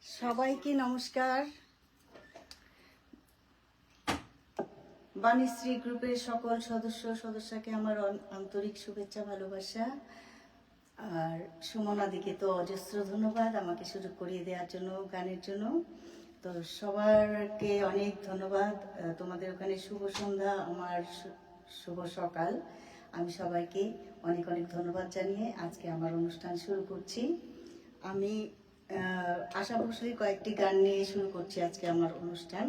সবাইকে নমস্কার। বাণীশ্রী গ্রুপের সকল সদস্যকে আমার আন্তরিক শুভেচ্ছা ভালোবাসা। আর সুমনাদিকে তো অজস্র ধন্যবাদ আমাকে সুযোগ করিয়ে দেওয়ার জন্য, গানের জন্য। তো সবারকে অনেক ধন্যবাদ। তোমাদের ওখানে শুভ সন্ধ্যা, আমার শুভ সকাল। আমি সবাইকে অনেক অনেক ধন্যবাদ জানিয়ে আজকে আমার অনুষ্ঠান শুরু করছি। আমি আশা ভোসলের কয়েকটি গান নিয়ে শুরু করছি আজকে আমার অনুষ্ঠান।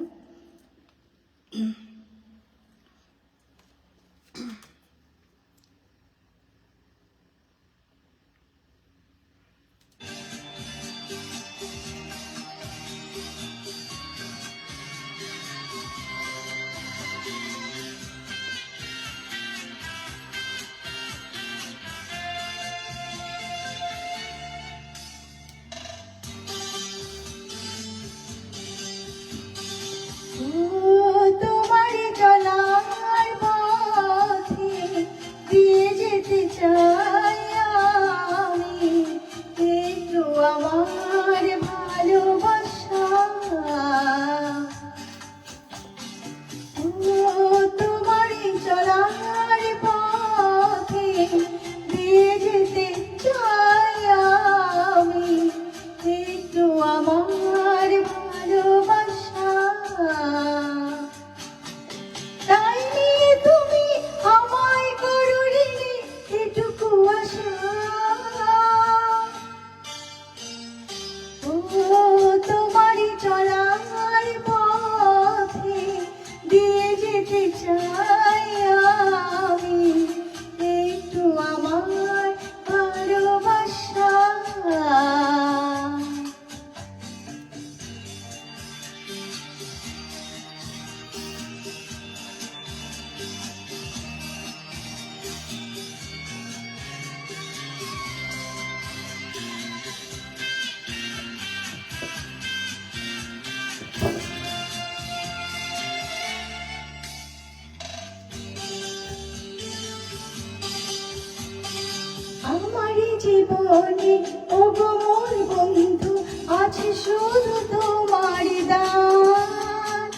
জীবনে ওগো মোর বন্ধু আছে শুধু তোমার দান।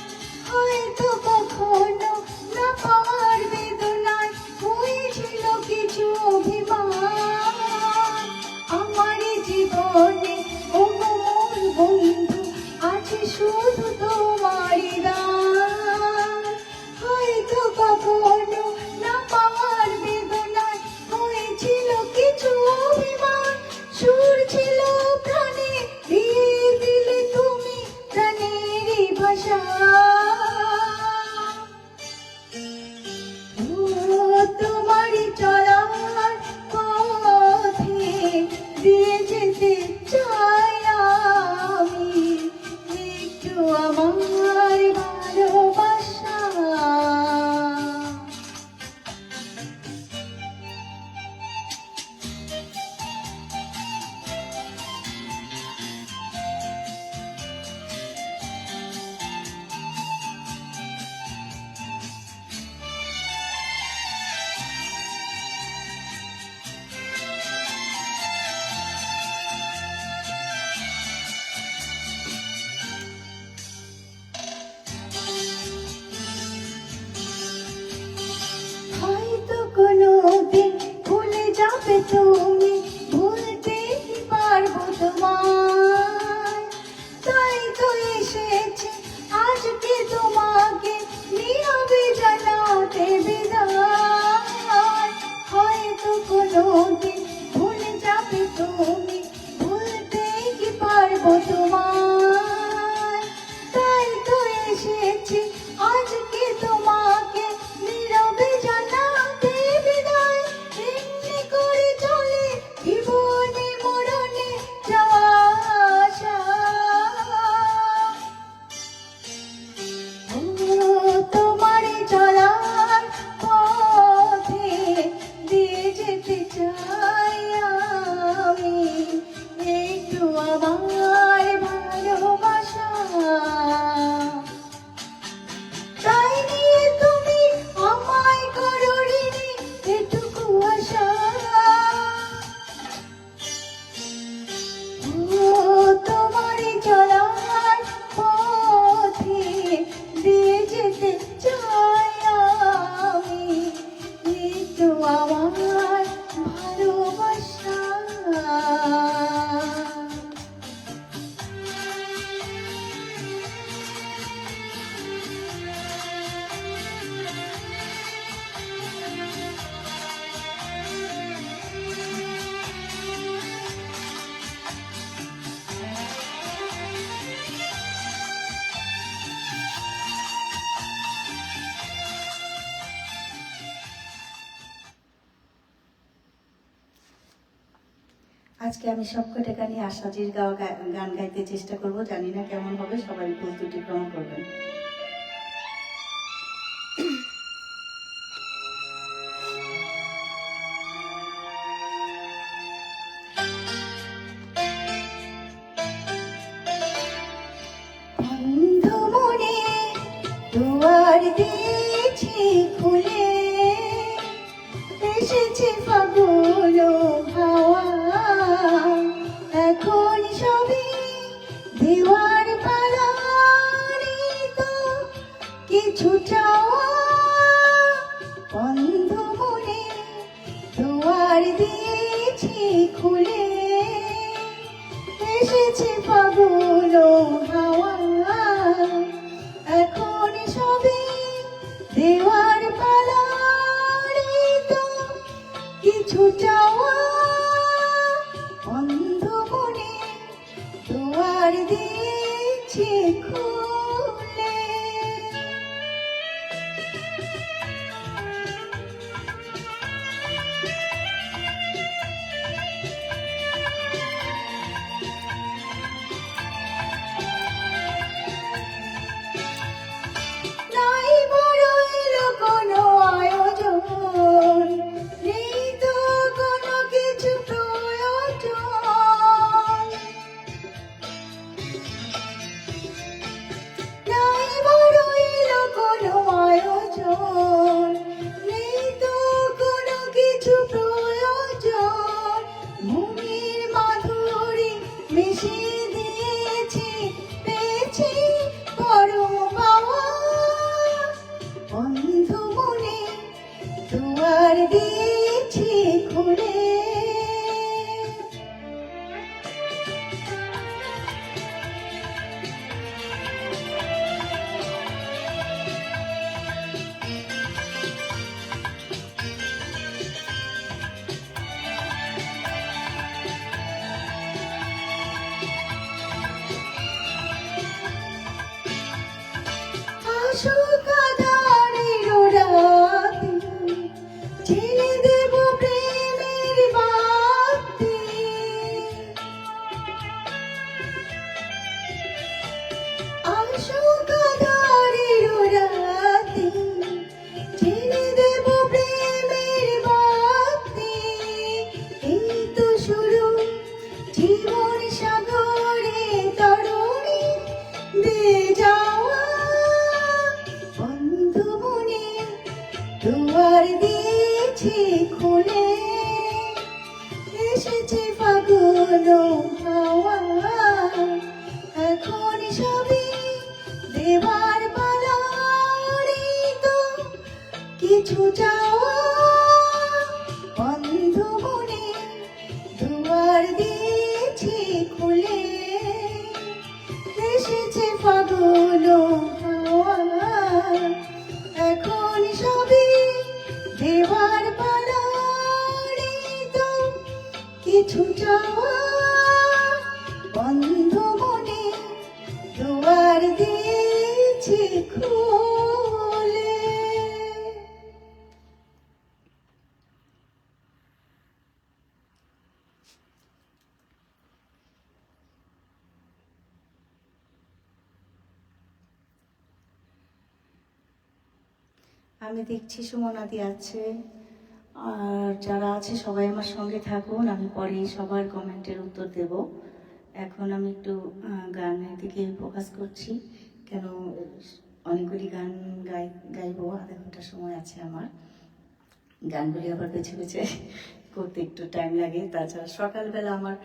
হয়তো কখনো না পাওয়ার বেদনায় হয়েছিল কিছু অভিমান। আমার জীবনে ওগো মোর বন্ধু আছে শুধু তোমার দান। হয়তো কখনো না পাওয়ার বেদনায় হয়েছিল কিছু অভিমান। সুর ছিল প্রাণে, দিয়ে দিলে তুমি প্রাণেরই ভাষা। তোমারই চলার পথে দিয়ে যেতে চাই আমি একটু আমার ভালোবাসা। হয়তো কোনোদিন ভুলে যাবে তুমি, ভুলতে কি পারবো তোমায়। তাই তো এসেছি আজকে তোমাকে নীরবে জানাতে বিদায়। হয়তো কোনোদিন ভুলে যাবে তুমি, ভুলতে কি পারবো তোমায়। তাই তো এসেছি আজকে তোমাকে নীরবে জানাতে বিদায়। এমনি করে চলে জীবনে মরণে যাওয়া আজকে আমি সবকটা গানই আশাজির গাওয়া গান গাইতে চেষ্টা করব, জানি না কেমন হবে, সবাই ভুল ত্রুটি ক্ষমা করবেন। দুয়ার দিয়েছি খুলে, এসেছে ফাগুন হাওয়া, এখন সবই দেওয়ার পালা, তো কিছু চাওয়া, বন্ধ মনে দুয়ার দিয়েছি খুলে, এসেছে ফাগুন হাওয়া, এখন সবে দেওয়ার পালা, তো কিছু চাওয়া, বন্ধ মনে দুয়ার দিয়েছি খুলে। নাই বড় এলো কোনো আয়োজন, নেই তো কোনো কিছু প্রয়োজন, নাই বড় এলো কোনো আয়োজন, নেই তো কোনো কিছু প্রয়োজন, ভূমির মাধুরী মিশিয়ে দিয়েছি, পেয়েছি পরম পাওয়া, বন্ধ মনে দুয়ার দিয়েছি খুলে। আসুক আঁধারের রাতে, জ্বেলে দেব প্রেমের বাতি, আসুক আঁধারের রাতে, জ্বেলে দেব প্রেমের বাতি, এই তো শুরু জীবন সাগরে তরণী দিয়ে যাওয়া, বন্ধ মনে দুয়ার দিয়েছি খুলে, এসেছে ফাগুন হাওয়া, এখন সবই দেবার পালা, তো কিছু চাওয়া, বন্ধ মনে দুয়ার দিয়েছি খুলে, এসেছে ফাগুন হাওয়া, এখন সবই দেওয়ার পালা, তো কিছু চাওয়া, বন্ধ মনে দুয়ার দিয়েছি খুলে। আমি দেখছি সুমনাদি আছে, আর যারা আছে সবাই আমার সঙ্গে থাকুন, আমি পরে সবার কমেন্টের উত্তর দেব। এখন আমি একটু গানের দিকে ফোকাস করছি, কেন অনেকগুলি গান গাইবো, আধা ঘন্টা সময় আছে আমার, গানগুলি আবার পেছে পেছে করতে একটু টাইম লাগে, তাছাড়া সকালবেলা আমার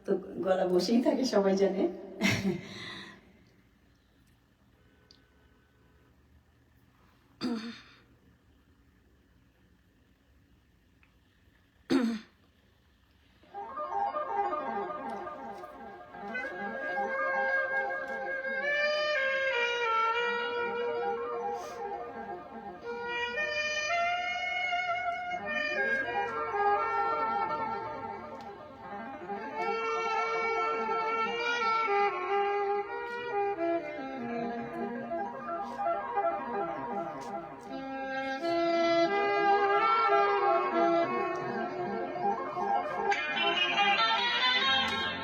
তো গলা বসেই থাকে, সবাই জানে।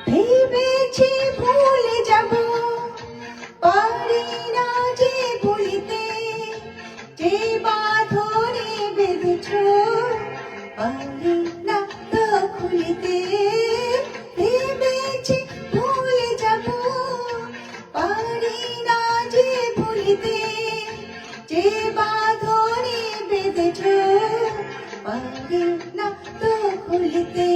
ভেবেছি ভুলে যাব, পারি না যে ভুলিতে, যে বাঁধনে বেঁধেছ পারি না তো খুলিতে। ভেবেছি ভুলে যাব, পারি না যে ভুলিতে, যে বাঁধনে বেঁধেছ পারি না তো খুলিতে।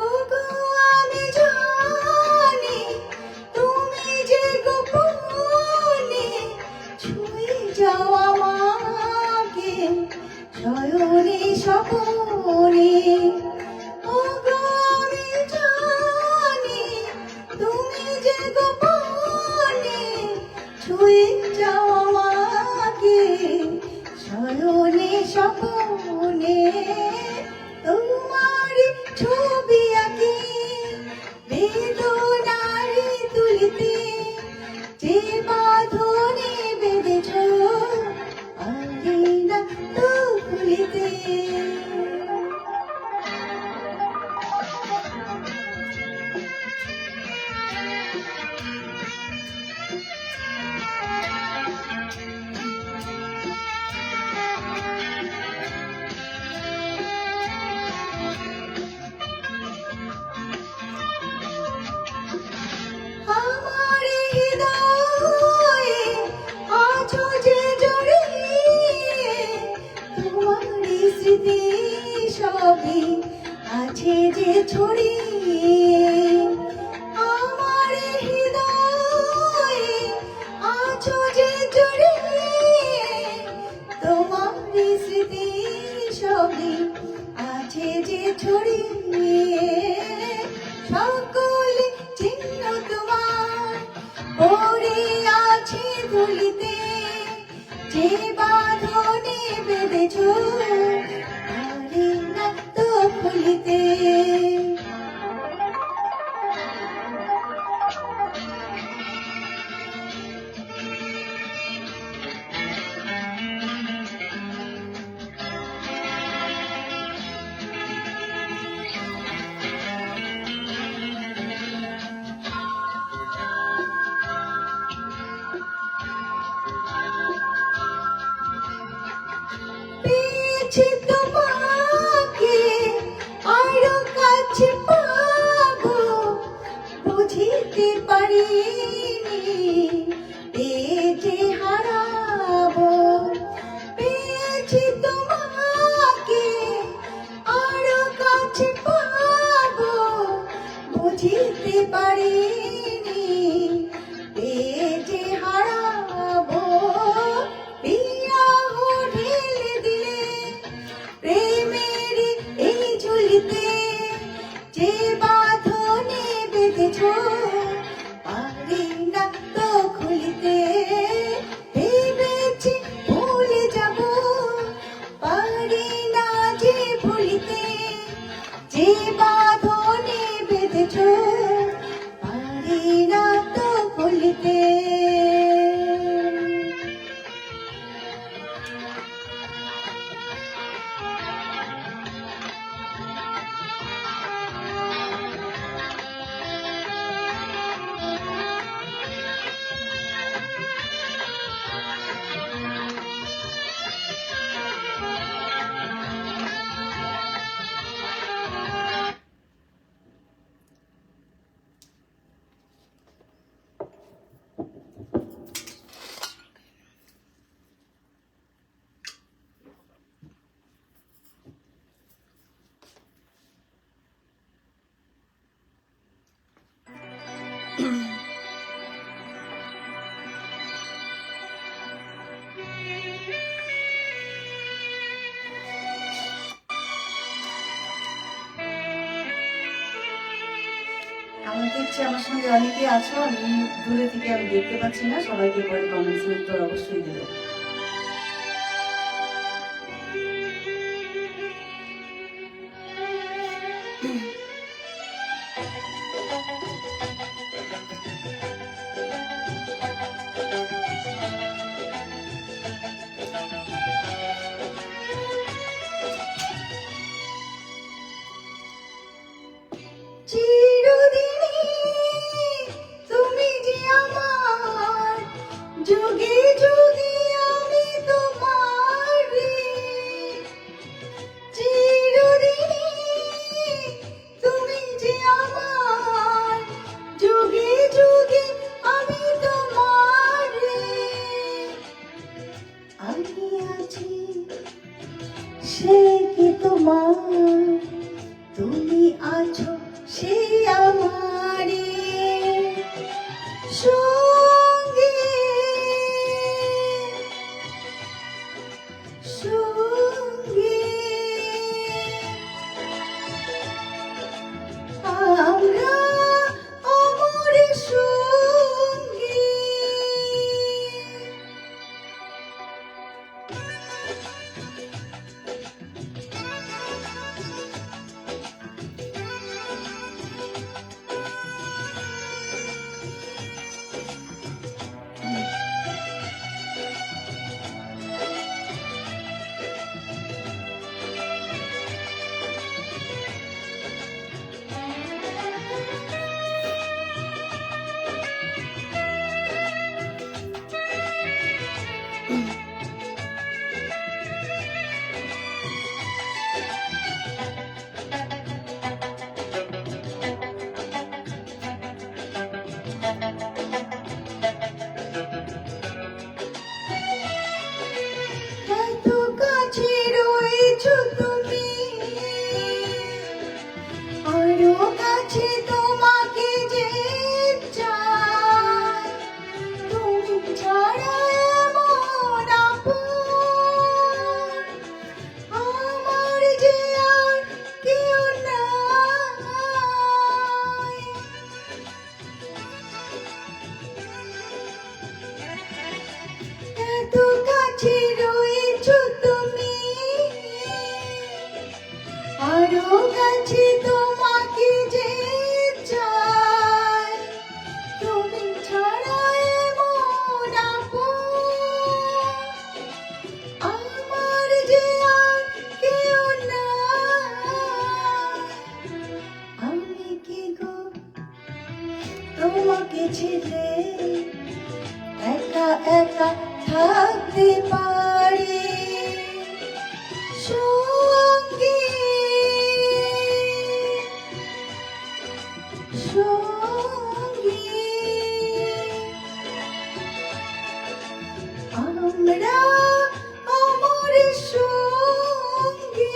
ওগো আমি জানি তুমি যে গোপনে ছুঁয়ে যাও আমাকে শয়নে স্বপনে। ওগো আমি জানি তুমি যে গোপনে ছুঁয়ে যাও আমাকে শয়নে স্বপনে। তোমার ছবি আঁকি বেদনারি তুলিতে, যে বাঁধনে বেঁধেছ পারি না তো খুলিতে। আমার হৃদয়ে আছো যে জড়িয়ে, তোমার স্মৃতি সবই আছে যে ছড়িয়ে। আমার হৃদয়ে আছো যে জড়িয়ে, তোমার স্মৃতি সবই আছে যে ছড়িয়ে। সকল চিহ্ন তোমার পড়ে আছে ধুলিতে, যে বাঁধনে বেঁধেছ পারি না তো খুলিতে। পেয়েছি তোমাকে আরো কাছে পাবো, বুঝিতে পারিনি এ যে হারাবো। পেয়েছি তোমাকে আরো কাছে পাবো, বুঝিতে পারিনি এ যে হারাবো। বিরহ ঢেলে দিলে প্রেমের এই ঝুলিতে, যে বাঁধনে বেঁধেছ পারি না তো খুলিতে। ভেবেছি ভুলে যাব, পারি না যে ভুলিতে, যে বাঁধনে বেঁধেছ পারি না তো খুলিতে। আমি দেখছি আমার সঙ্গে অনেকে আছো, আমি দূরে থেকে আমি দেখতে পাচ্ছি না, সবাইকে পরে কমেন্টসের উত্তর অবশ্যই দেবো। চিরদিনই তুমি যে আমার, যুগে যুগে আমি তোমার। চিরদিনই তুমি যে আমার, যুগে যুগে আমি তোমার। আমি আছি সে কি তোমার, তুমি আছো সে আমারে সঙ্গে সঙ্গে। আমরা অমর সঙ্গে। এত কাছে রয়েছো তুমি, আরো কাছে তোমাকে যে চাই। তুমি ছাড়া এমন আপন আমার যে আর কেউ নাই। এত কাছে রয়েছো তুমি, আরো কাছে তোমাকে যে চাই। তুমি ছাড়া এমন আপন আমার যে আর কেউ নাই। আমি কি গো তোমাকে ছেড়ে একা একা থাকতে পারি সঙ্গে সঙ্গে। আমরা অমর সঙ্গে।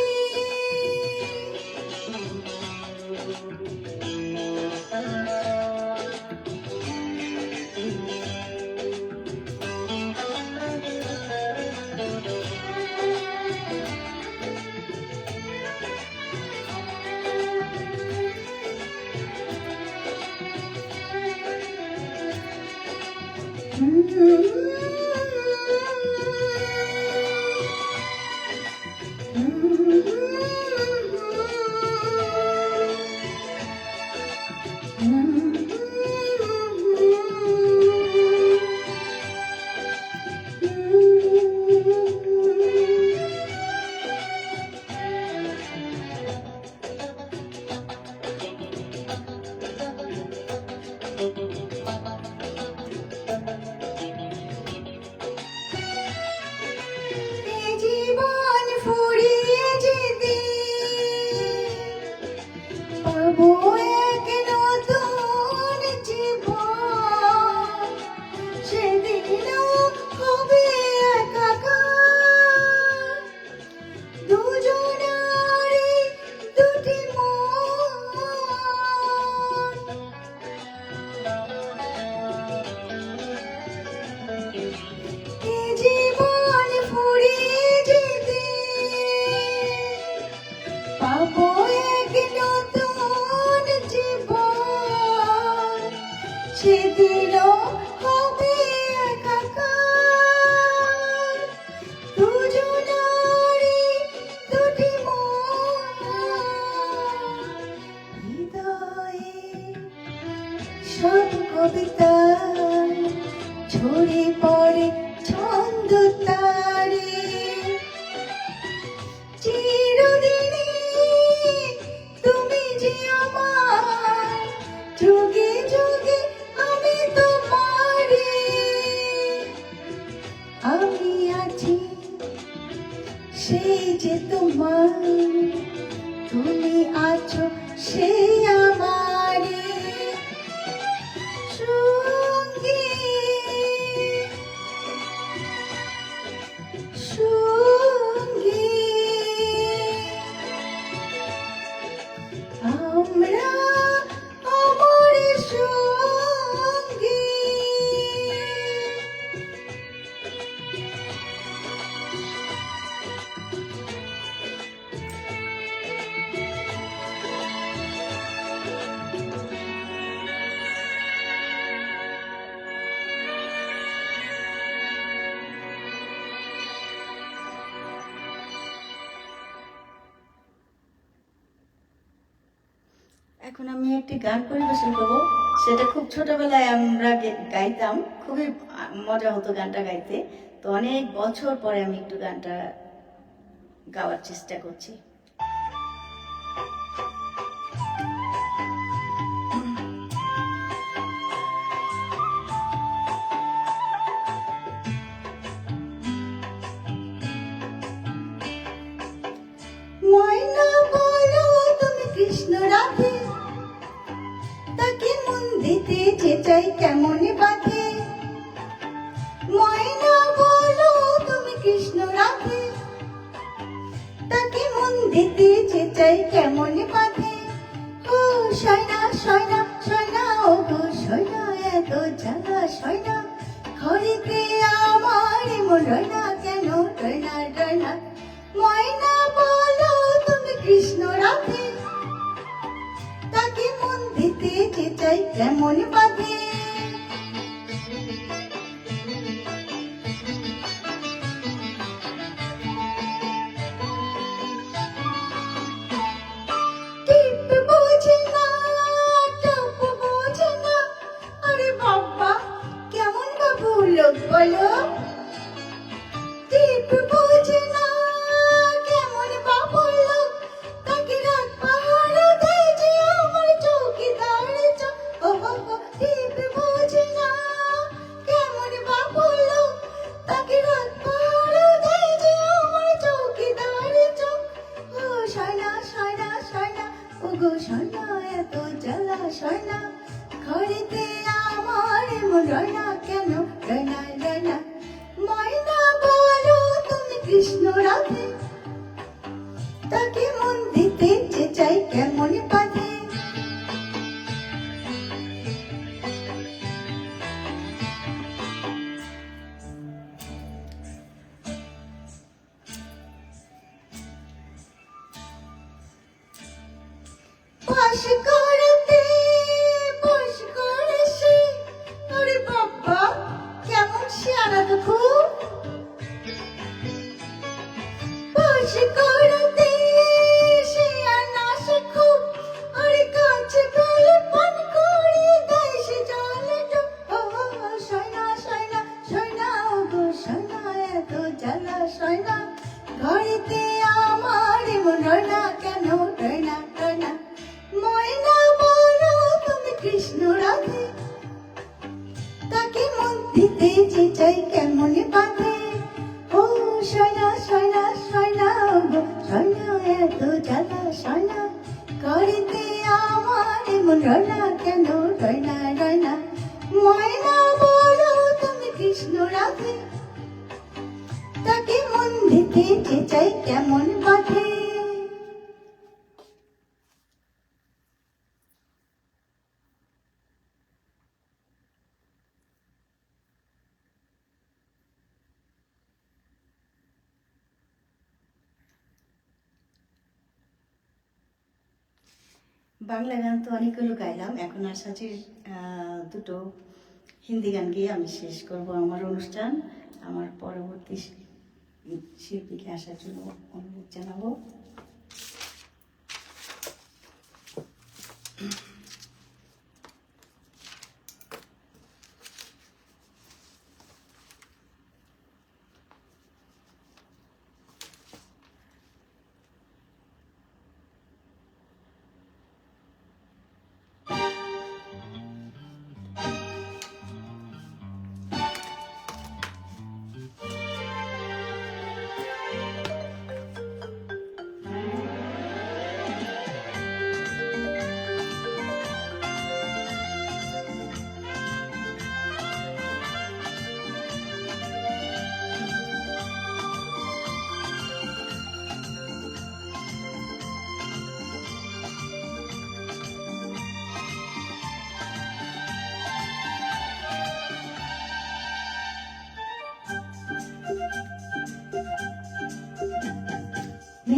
সব কবিতা ঝরে পড়ে ছন্দ তারে চিরদিনই তুমি যে আমার যুগে যুগে আমি তোমারে আমি আছি সেই যে তোমার তুমি আছো সেই আমারে সঙ্গী সঙ্গী আমরা আমার সঙ্গী এখন আমি একটি গান পরিবেশন করব। সেটা খুব ছোটবেলায় আমরা গাইতাম, খুবই মজা হতো গানটা গাইতে। তো অনেক বছর পরে আমি একটু গানটা গাওয়ার চেষ্টা করছি। ময়না বলো তুমি কৃষ্ণ রাধে, তাকে মন দিতে যে চাই কেমন বাধে। ময়না বলো তুমি কৃষ্ণ রাধে, তাকে মন দিতে যে চাই কেমন বাধে। ও সয়না সয়না সয়না, ও গো সয়না এত জ্বালা সয়না, ঘরেতে আমার মন রয়না কেন রয়না রয়না। ময়না বলো তুমি কৃষ্ণ রাধে, তাকে মন দিতে যে চাই কেমন বাধে। টিপ বোঝে না, টপ বোঝে না, আরে বাবা কেমন বাবু লোক বলো। টিপ বোঝে না, কেমন বাবু লোক, তাকে রাত পাহারা দেয় যে আমার চৌকিদার চোখ। ও হো হো, টিপ বোঝে না, কেমন বাবু লোক, তাকে রাত পাহারা দেয় যে আমার চৌকিদার চোখ। ও সয়না সয়না সয়না, ও গো সয়না এত জ্বালা সয়না, ঘরেতে আমার মন রয়না কেন রয়না রয়না। ময়না বলো তুমি কৃষ্ণ রাধে, তাকে মন দিতে যে চাই কেমন বাধে। পাশ করতে পাশ করে সে, আরে বাবা কেমন সে আলাদা খুব। পাশ করতে সে আনাসে খুব, আরে কাছে গেলে পান করে দেয় সে জলে ডুব। ও সয়না সয়না সয়না, ও গো সয়না এত জ্বালা সয়না, ঘরেতে আমার মন রয়না কেন রয়না রয়না। ময়না বলো তুমি কৃষ্ণ রাধে, তাকে মন দিতে যে চাই কেমন বাধে। ও সয়না সয়না সয়না, ও গো সয়না এত জ্বালা সয়না, ঘরেতে আমার মন রয়না কেন রয়না রয়না। ময়না বলো তুমি কৃষ্ণ রাধে, তাকে মন দিতে যে চাই কেমন বাধে। বাংলা গান তো অনেকগুলো গাইলাম, এখন আশাচির দুটো হিন্দি গান গিয়ে আমি শেষ করব আমার অনুষ্ঠান। আমার পরবর্তী শিল্পীকে আসার জন্য অনুরোধ জানাবো।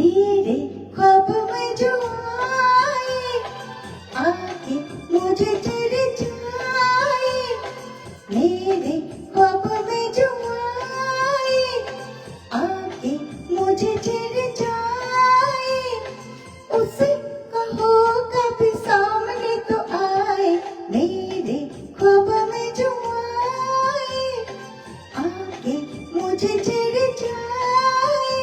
मेरे ख्वाब में जो आए आके मुझे चढ़ जाए, मेरे ख्वाब में जो आए आके मुझे चढ़ जाए, उसे कहो कभी सामने तो आए, मेरे ख्वाब में जो आए आके मुझे चढ़ जाए,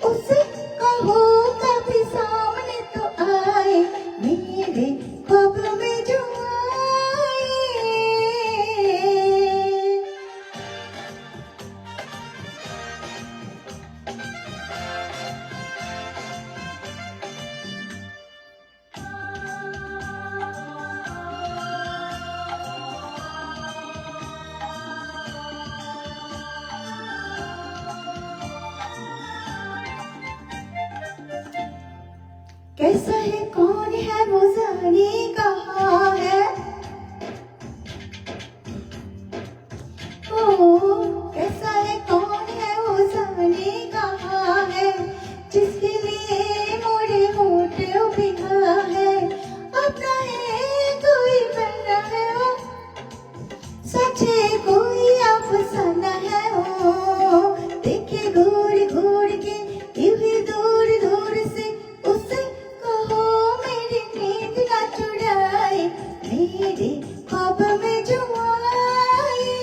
उसे कहो कभी सामने तो आए, मेरे ख्वाब में जो आए। कैसा है कौन है वो जाने कहाँ है, ओ कैसा है कौन है वो जाने कहाँ है, जिसके लिए मोरे होठ बिहा है, अपना है कोई बना है ओ, सचे कोई अफसाना है ओ, देखे घूर घूर के यूं ही दूर दूर से, उसे कहो मेरी नींद ना चुराए, मेरे ख्वाब में जो आए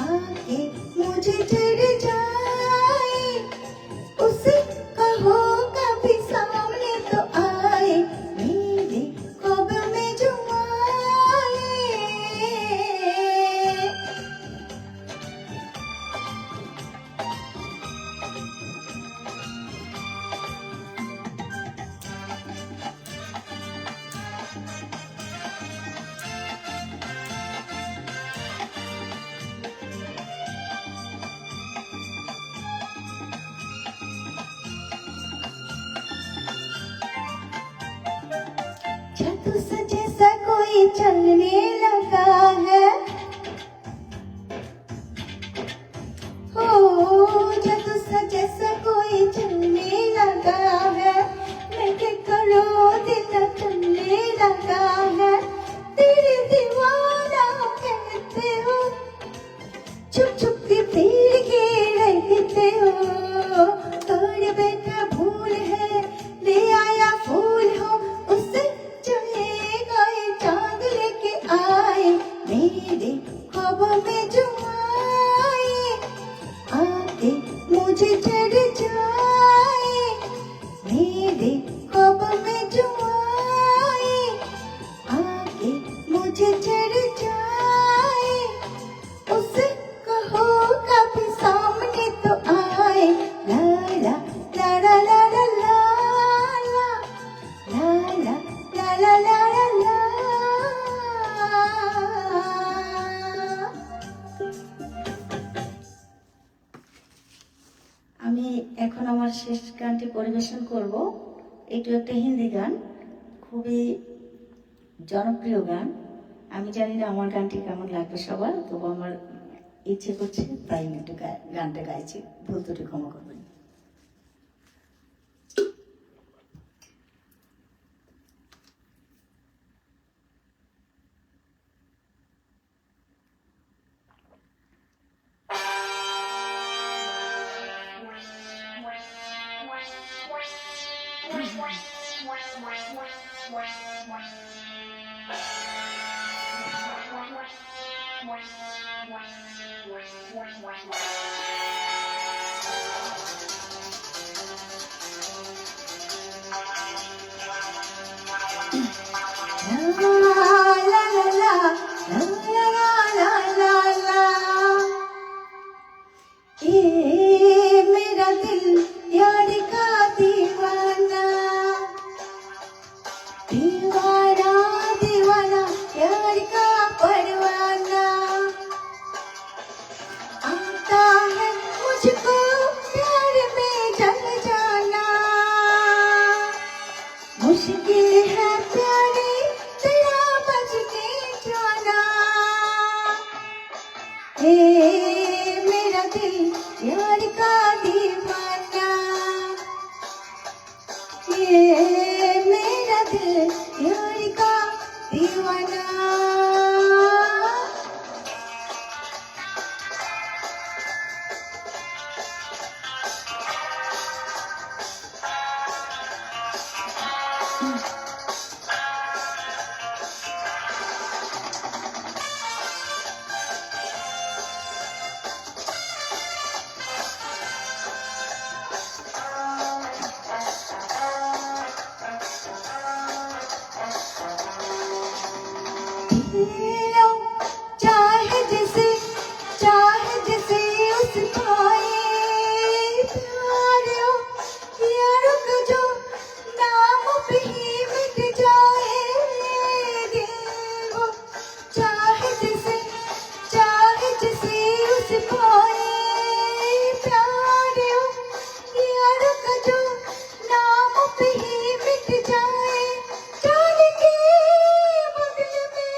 आके मुझे चढ़ जाए, उसे कहो कभी सामने तो आए, मेरे ख्वाब में जो आए। जादू सा जैसा कोई चलने लगा है, हो जादू सा जैसा कोई चलने लगा है, मैं क्या करूं दिल न चलने लगा है, तेरे दीवाना कहते हो, चुप चुप के पीर के रहते हो, तोड़ बैठा भूल है ले आया फूल हो, उससे चलेगा ये चांद लेके आए, मेरे ख्वाब में जो आए आके मुझे चढ़ जाए, मेरे ख्वाब में जो आए आके मुझे चढ़ जाए, उसे कहो कभी सामने तो आए, ला ला ला ला ला ला ला ला ला ला ला ला ला ला। আমি এখন আমার শেষ গানটি পরিবেশন করব। এটি একটা হিন্দি গান, খুবই জনপ্রিয় গান। আমি জানি না আমার গানটি কেমন লাগবে সবার, তবু আমার ইচ্ছে করছে তাই আমি একটু গানটা গাইছি, ভুল ত্রুটি ক্ষমা করবেন। मेरा दिल यार का दीवाना, दीवाना दीवाना यार का परवाना, आता है मुझको प्यार में जल जाना, मुश्किल है प्यारे तेरा बच के जाना, मेरा दिल यार का दीवाना, लो चाहे जिसे उस पाए प्यार हो, प्यार का जो नाम पे ही मिट जाए दिल हो, चाहे जिसे उस पाए प्यार हो, प्यार का जो नाम पे ही मिट जाए, जान के बगल में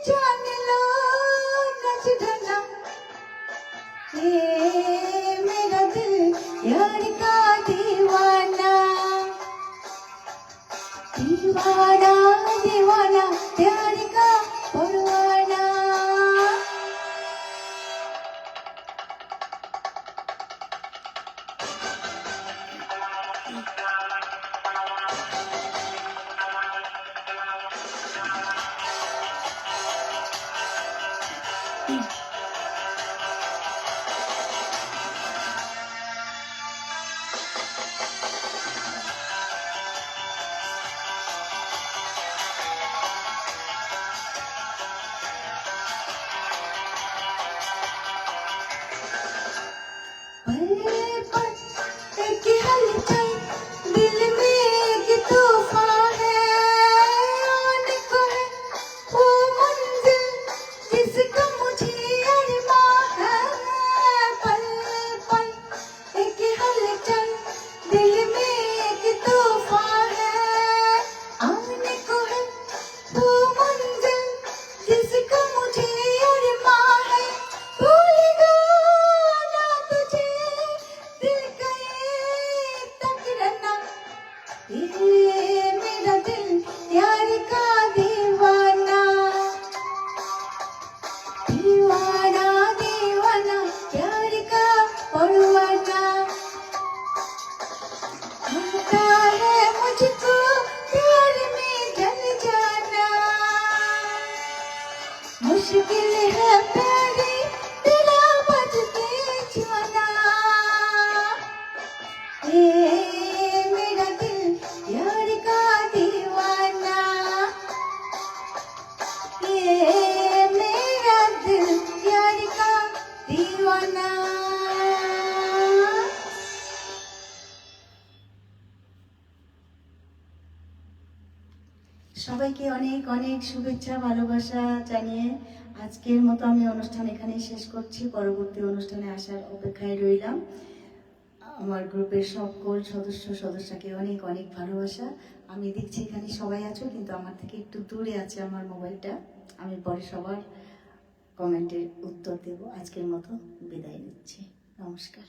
जान लो नच ढला, ये मेरा दिल यार का दीवाना, दीवाना दीवाना प्यार का परवाना। एक हलचल दिल में एक तूफान है, आने को है वो मंजिल जिसका मुझे अरमां है, पल पल एक हलचल दिल में एक तूफान है, आने को है वो मंजिल जिसका मुझे अरमां है, भूलेगा ना तुझे दिल का ये तकरना, ये मेरा दिल यार का दीवाना, दीवाना दीवाना प्यार का परवाना। आता है मुझको प्यार में जल जाना, मुश्किल है प्यारी तेरा बच के जाना, ये मेरा दिल यार का दीवाना, ये मेरा दिल यार का दीवाना। সবাইকে অনেক অনেক শুভেচ্ছা ভালোবাসা জানিয়ে আজকের মতো আমি অনুষ্ঠান এখানেই শেষ করছি। পরবর্তী অনুষ্ঠানে আসার অপেক্ষায় রইলাম। আমার গ্রুপের সকল সদস্যকে অনেক অনেক ভালোবাসা। আমি দেখছি এখানে সবাই আছো, কিন্তু আমার থেকে একটু দূরে আছে আমার মোবাইলটা। আমি পরে সবার কমেন্টের উত্তর দেব। আজকের মতো বিদায় নিচ্ছি। নমস্কার।